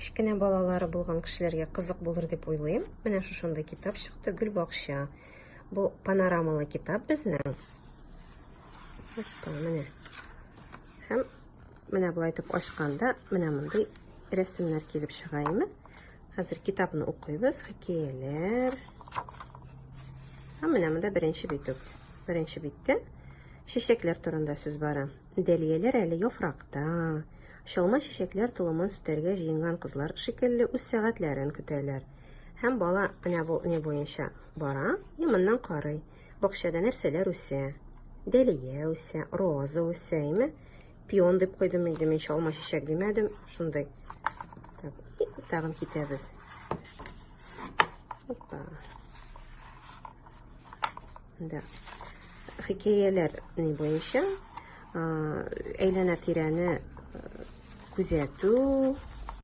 кичкенә балалары булган кешеләргә кызык булыр дип уйлыйм. Менә шушындай китап чыкты, Гөлбакча. Бу панорамалы китап безнең. Менә. Һәм менә булай итеп ачканда, менә мондый рәсемнәр килеп чыга име. Хәзер китапны укыйбыз, хикәяләр. Һәм менә монда беренче бит. Беренче биттә чәчәкләр турында сүз бара. Дәлияләр әле яфракта. Шалма чәчәкләр тулымын сүтәргә җыенган кызлар шикелле үз сәгатьләрен көтәләр. Һәм бала менә бу не буенча бара, моннан карый. Бакчада нәрсәләр үсә? Дәлия үсә, роза үсә, име? Пион дип куйдым инде, мин шалма чәчәк димәдем, шундай. Тагын китәбез. Хоппа. Да. Хикәяләр не буенча әйләнә тирәне күзәтү,